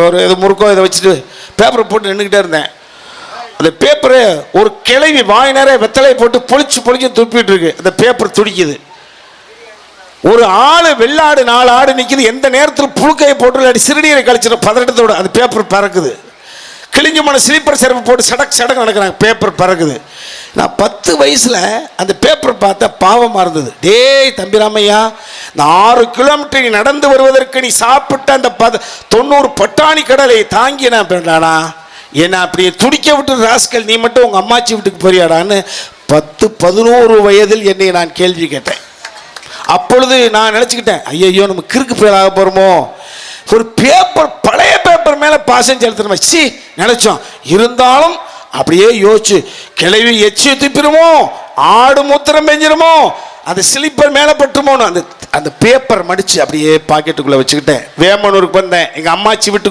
ஒரு இது முறுக்கோ இதை வச்சுட்டு பேப்பரை போட்டு நின்றுக்கிட்டே இருந்தேன். அந்த பேப்பரு ஒரு கிளவி வாய் நேரம் வெத்தலையை போட்டு பொழிச்சு துப்பிட்டு இருக்கு. அந்த பேப்பர் துடிக்குது. ஒரு ஆள் வெள்ளாடு 4 ஆடு நிற்கிது. எந்த நேரத்தில் புழுக்கையை போட்டு இல்லாட்டி சிறுநீரை கழிச்சிட பதட்டத்தோட அந்த பேப்பர் பறக்குது. கிழிஞ்ச மன ஸ்லீப்பர் செருப்பு போட்டு சடக்கு நடக்கிறாங்க. பேப்பர் பறக்குது. நான் 10 வயசில் அந்த பேப்பர் பார்த்தா பாவமாக இருந்தது. டேய் தம்பிராமையா, இந்த 6 கிலோமீட்டர் நீ நடந்து வருவதற்கு நீ சாப்பிட்ட அந்த 90 பட்டாணி கடலை தாங்கி நான் பண்ணானா என்ன அப்படியே துடிக்க விட்டு ராஸ்கல், நீ மட்டும் உங்கள் அம்மாச்சி வீட்டுக்கு போறியாடான்னு 10-11 வயதில் என்னை நான் கேள்வி கேட்டேன். அப்பொழுது நான் நினச்சிக்கிட்டேன், ஐயோ நம்ம கிறுக்கு ஃபெயில் ஆக போகிறோமோ, ஒரு பேப்பர் பழைய பேப்பர் மேலே பாசம் செலுத்துற சி நினச்சோம். இருந்தாலும் அப்படியே யோசிச்சு கிளவி எச்சி துப்பிடுமோ, ஆடு மூத்திரம் பெஞ்சிருமோ, அந்த ஸ்லீப்பர் மேலே பட்டுமோன்னு அந்த பேப்பர் மடித்து அப்படியே பாக்கெட்டுக்குள்ளே வச்சுக்கிட்டேன். வேமனூருக்கு வந்தேன். எங்கள் அம்மாச்சி வீட்டுக்கு